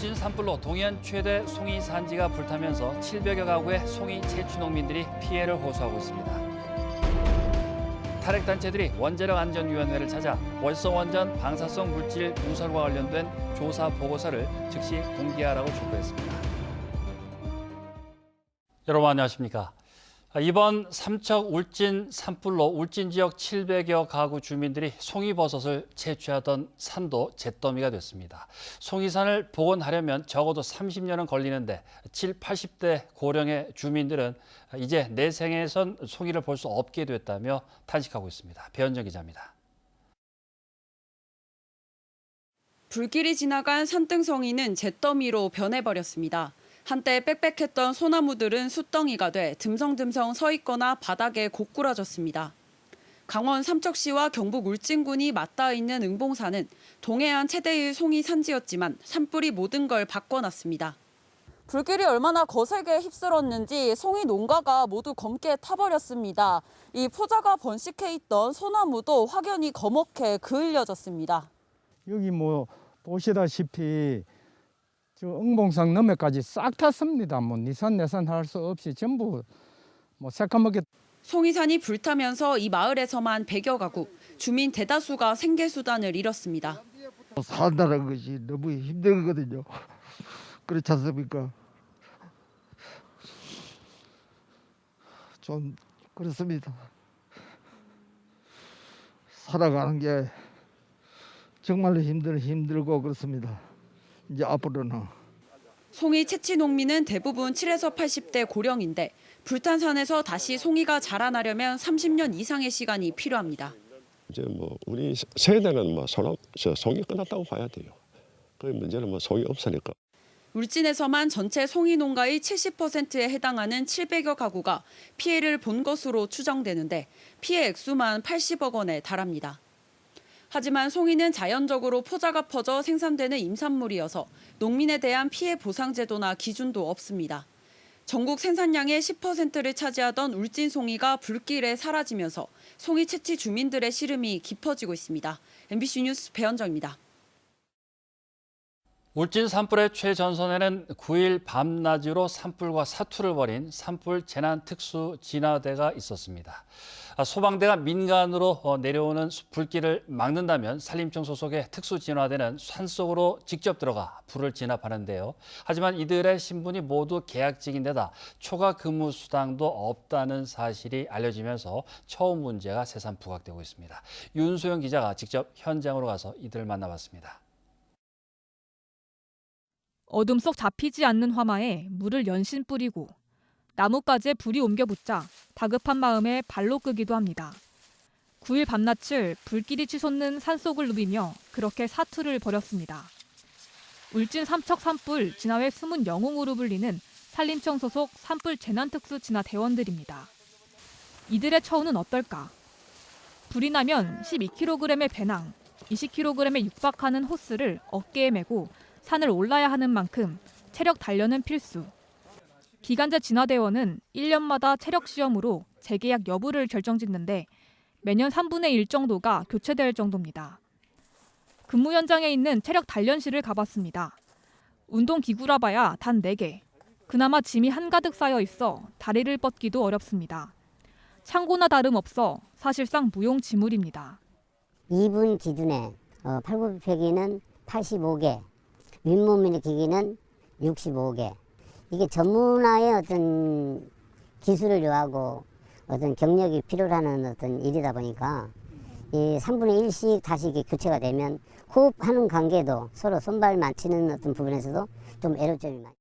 울진 산불로 동해안 최대 송이 산지가 불타면서 700여 가구의 송이 채취 농민들이 피해를 호소하고 있습니다. 탈핵단체들이 원자력안전위원회를 찾아 월성원전 방사성 물질 누설과 관련된 조사 보고서를 즉시 공개하라고 촉구했습니다. 여러분 안녕하십니까? 이번 삼척 울진 산불로 울진 지역 700여 가구 주민들이 송이버섯을 채취하던 산도 잿더미가 됐습니다. 송이산을 복원하려면 적어도 30년은 걸리는데 7, 80대 고령의 주민들은 이제 내 생에선 송이를 볼 수 없게 됐다며 탄식하고 있습니다. 배현정 기자입니다. 불길이 지나간 산등송이는 잿더미로 변해버렸습니다. 한때 빽빽했던 소나무들은 숯덩이가 돼 듬성듬성 서 있거나 바닥에 고꾸라졌습니다. 강원 삼척시와 경북 울진군이 맞닿아 있는 응봉산은 동해안 최대의 송이 산지였지만 산불이 모든 걸 바꿔놨습니다. 불길이 얼마나 거세게 휩쓸었는지 송이 농가가 모두 검게 타버렸습니다. 이 포자가 번식해 있던 소나무도 확연히 거먹게 그을려졌습니다. 여기 보시다시피 저 응봉산 너머까지 싹 탔습니다. 니산 내산 할 수 없이 전부 새까맣게. 송이산이 불타면서 이 마을에서만 100여 가구, 주민 대다수가 생계수단을 잃었습니다. 산다는 것이 너무 힘들거든요. 그렇지 않습니까? 좀 그렇습니다. 살아가는 게 정말로 힘들고 그렇습니다. 이제 앞으로는. 송이 채취 농민은 대부분 7에서 80대 고령인데 불탄 산에서 다시 송이가 자라나려면 30년 이상의 시간이 필요합니다. 이제 우리 세대는 송이 끝났다고 봐야 돼요. 그 문제는 송이 없으니까. 울진에서만 전체 송이 농가의 70%에 해당하는 700여 가구가 피해를 본 것으로 추정되는데 피해 액수만 80억 원에 달합니다. 하지만 송이는 자연적으로 포자가 퍼져 생산되는 임산물이어서 농민에 대한 피해 보상 제도나 기준도 없습니다. 전국 생산량의 10%를 차지하던 울진 송이가 불길에 사라지면서 송이 채취 주민들의 시름이 깊어지고 있습니다. MBC 뉴스 배현정입니다. 울진 산불의 최전선에는 9일 밤낮으로 산불과 사투를 벌인 산불 재난특수진화대가 있었습니다. 소방대가 민간으로 내려오는 불길을 막는다면 산림청 소속의 특수진화대는 산속으로 직접 들어가 불을 진압하는데요. 하지만 이들의 신분이 모두 계약직인 데다 초과 근무 수당도 없다는 사실이 알려지면서 처음 문제가 새삼 부각되고 있습니다. 윤소영 기자가 직접 현장으로 가서 이들을 만나봤습니다. 어둠 속 잡히지 않는 화마에 물을 연신 뿌리고 나뭇가지에 불이 옮겨 붙자 다급한 마음에 발로 끄기도 합니다. 9일 밤낮을 불길이 치솟는 산속을 누비며 그렇게 사투를 벌였습니다. 울진 삼척 산불 진화회 숨은 영웅으로 불리는 산림청 소속 산불 재난특수진화대원들입니다. 이들의 처우는 어떨까? 불이 나면 12kg의 배낭, 20kg에 육박하는 호스를 어깨에 메고 산을 올라야 하는 만큼 체력 단련은 필수. 기간제 진화대원은 1년마다 체력 시험으로 재계약 여부를 결정짓는데 매년 3분의 1 정도가 교체될 정도입니다. 근무 현장에 있는 체력 단련실을 가봤습니다. 운동기구라 봐야 단 4개. 그나마 짐이 한가득 쌓여 있어 다리를 뻗기도 어렵습니다. 창고나 다름없어 사실상 무용지물입니다. 2분 기준에 팔굽혀펴기는 85개, 윗몸 일으키기는 65개. 이게 전문화의 어떤 기술을 요하고 어떤 경력이 필요로 하는 어떤 일이다 보니까 이 3분의 1씩 다시 이게 교체가 되면 호흡하는 관계도 서로 손발 맞추는 어떤 부분에서도 좀 애로점이 많아요.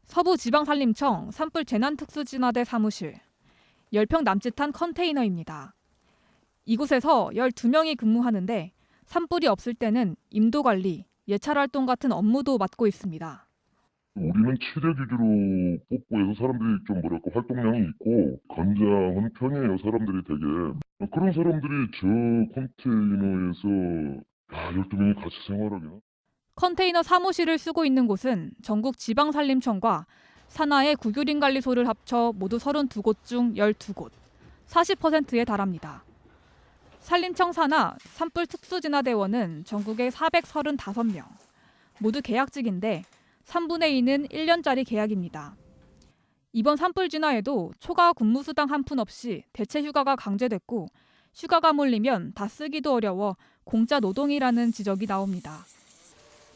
서부지방산림청 산불 재난특수진화대 사무실. 10평 남짓한 컨테이너입니다. 이곳에서 12명이 근무하는데 산불이 없을 때는 임도관리, 예찰활동 같은 업무도 맡고 있습니다. 우리는 체력 위주로 뽑고 해서 사람들이 좀 활동량이 있고 건장한 편이에요. 사람들이 되게. 그런 사람들이 저 컨테이너에서 12명이 같이 생활하기는. 컨테이너 사무실을 쓰고 있는 곳은 전국 지방산림청과 산하의 구규林관리소를 합쳐 모두 32곳 중 12곳, 40%에 달합니다. 산림청 산하 산불 특수진화대원은 전국에 435명, 모두 계약직인데 3분의 2는 1년짜리 계약입니다. 이번 산불 진화에도 초과 근무수당 한 푼 없이 대체 휴가가 강제됐고 휴가가 몰리면 다 쓰기도 어려워 공짜 노동이라는 지적이 나옵니다.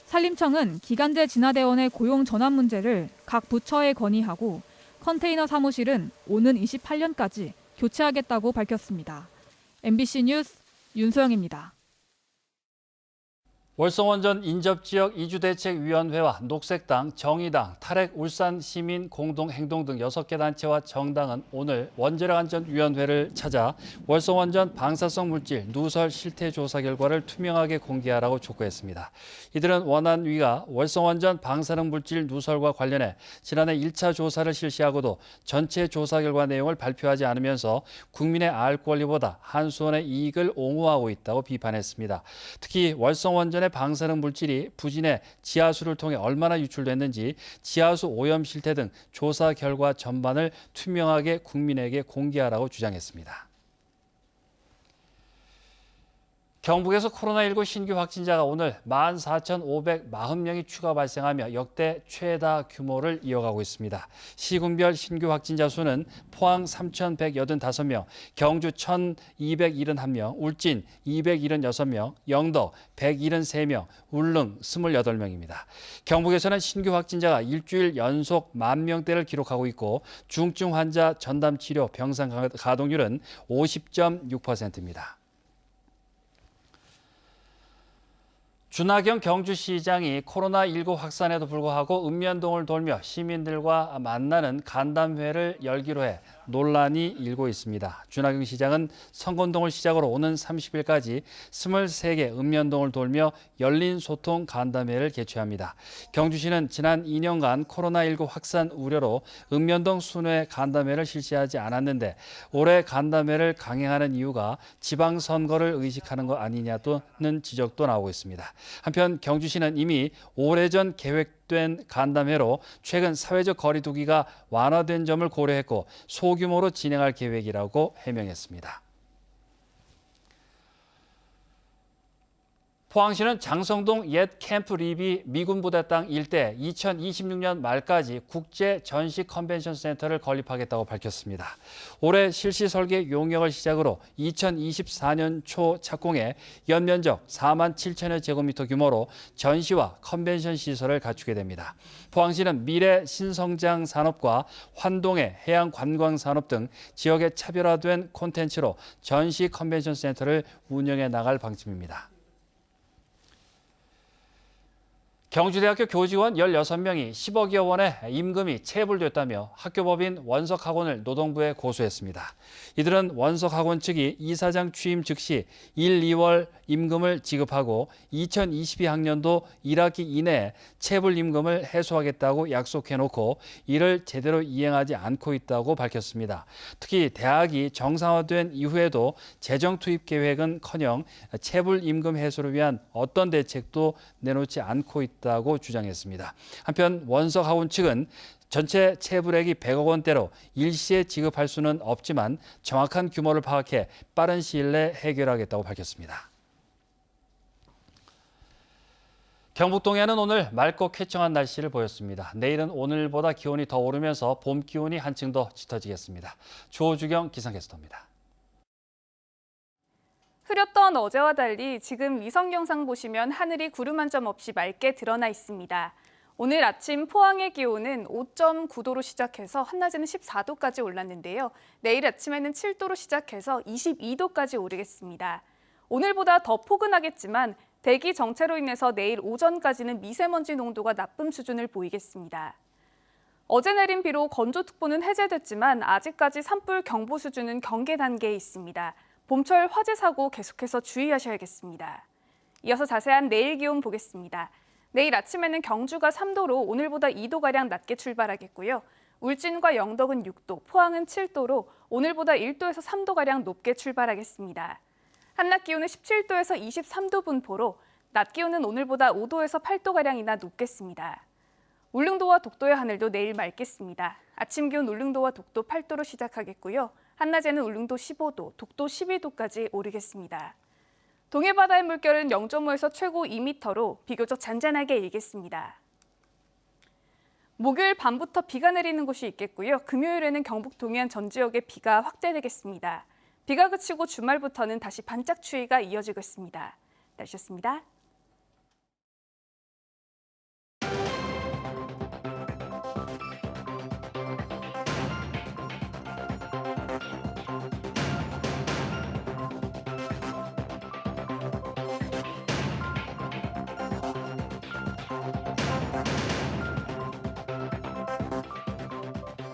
산림청은 기간제 진화대원의 고용 전환 문제를 각 부처에 건의하고 컨테이너 사무실은 오는 28년까지 교체하겠다고 밝혔습니다. MBC 뉴스 윤소영입니다. 월성원전 인접지역 이주대책위원회와 녹색당, 정의당, 탈핵 울산시민 공동행동 등 6개 단체와 정당은 오늘 원자력안전위원회를 찾아 월성원전 방사성 물질 누설 실태 조사 결과를 투명하게 공개하라고 촉구했습니다. 이들은 원안위가 월성원전 방사능 물질 누설과 관련해 지난해 1차 조사를 실시하고도 전체 조사 결과 내용을 발표하지 않으면서 국민의 알 권리보다 한수원의 이익을 옹호하고 있다고 비판했습니다. 특히 월성원전의 방사능 물질이 부진해 지하수를 통해 얼마나 유출됐는지 지하수 오염 실태 등 조사 결과 전반을 투명하게 국민에게 공개하라고 주장했습니다. 경북에서 코로나19 신규 확진자가 오늘 14,540명이 추가 발생하며 역대 최다 규모를 이어가고 있습니다. 시군별 신규 확진자 수는 포항 3,185명, 경주 1,271명, 울진 276명, 영덕 173명, 울릉 28명입니다. 경북에서는 신규 확진자가 일주일 연속 10,000명대를 기록하고 있고 중증 환자 전담 치료 병상 가동률은 50.6%입니다. 준하경 경주시장이 코로나19 확산에도 불구하고 읍면동을 돌며 시민들과 만나는 간담회를 열기로 해 논란이 일고 있습니다. 준하경 시장은 성건동을 시작으로 오는 30일까지 23개 읍면동을 돌며 열린 소통 간담회를 개최합니다. 경주시는 지난 2년간 코로나19 확산 우려로 읍면동 순회 간담회를 실시하지 않았는데 올해 간담회를 강행하는 이유가 지방선거를 의식하는 것 아니냐는 지적도 나오고 있습니다. 한편 경주시는 이미 오래전 계획된 간담회로 최근 사회적 거리 두기가 완화된 점을 고려했고 소규모로 진행할 계획이라고 해명했습니다. 포항시는 장성동 옛 캠프 리비 미군 부대 땅 일대 2026년 말까지 국제 전시 컨벤션 센터를 건립하겠다고 밝혔습니다. 올해 실시 설계 용역을 시작으로 2024년 초 착공해 연면적 47,000여 제곱미터 규모로 전시와 컨벤션 시설을 갖추게 됩니다. 포항시는 미래 신성장 산업과 환동의 해양 관광 산업 등 지역의 차별화된 콘텐츠로 전시 컨벤션 센터를 운영해 나갈 방침입니다. 경주대학교 교직원 16명이 10억여 원의 임금이 체불됐다며 학교법인 원석학원을 노동부에 고소했습니다. 이들은 원석학원 측이 이사장 취임 즉시 1, 2월 임금을 지급하고 2022학년도 1학기 이내에 체불 임금을 해소하겠다고 약속해놓고 이를 제대로 이행하지 않고 있다고 밝혔습니다. 특히 대학이 정상화된 이후에도 재정 투입 계획은커녕 체불 임금 해소를 위한 어떤 대책도 내놓지 않고 있다고 주장했습니다. 한편 원석학원 측은 전체 체불액이 100억 원대로 일시에 지급할 수는 없지만 정확한 규모를 파악해 빠른 시일 내 해결하겠다고 밝혔습니다. 경북 동해안은 오늘 맑고 쾌청한 날씨를 보였습니다. 내일은 오늘보다 기온이 더 오르면서 봄 기온이 한층 더 짙어지겠습니다. 조주경 기상캐스터입니다. 흐렸던 어제와 달리 지금 위성 영상 보시면 하늘이 구름 한 점 없이 맑게 드러나 있습니다. 오늘 아침 포항의 기온은 5.9도로 시작해서 한낮에는 14도까지 올랐는데요. 내일 아침에는 7도로 시작해서 22도까지 오르겠습니다. 오늘보다 더 포근하겠지만 대기 정체로 인해서 내일 오전까지는 미세먼지 농도가 나쁨 수준을 보이겠습니다. 어제 내린 비로 건조특보는 해제됐지만 아직까지 산불 경보 수준은 경계 단계에 있습니다. 봄철 화재 사고 계속해서 주의하셔야겠습니다. 이어서 자세한 내일 기온 보겠습니다. 내일 아침에는 경주가 3도로 오늘보다 2도가량 낮게 출발하겠고요. 울진과 영덕은 6도, 포항은 7도로 오늘보다 1도에서 3도가량 높게 출발하겠습니다. 한낮 기온은 17도에서 23도 분포로 낮 기온은 오늘보다 5도에서 8도가량이나 높겠습니다. 울릉도와 독도의 하늘도 내일 맑겠습니다. 아침 기온 울릉도와 독도 8도로 시작하겠고요. 한낮에는 울릉도 15도, 독도 12도까지 오르겠습니다. 동해바다의 물결은 0.5에서 최고 2m로 비교적 잔잔하게 일겠습니다. 목요일 밤부터 비가 내리는 곳이 있겠고요. 금요일에는 경북 동해안 전 지역에 비가 확대되겠습니다. 비가 그치고 주말부터는 다시 반짝 추위가 이어지겠습니다. 날씨였습니다.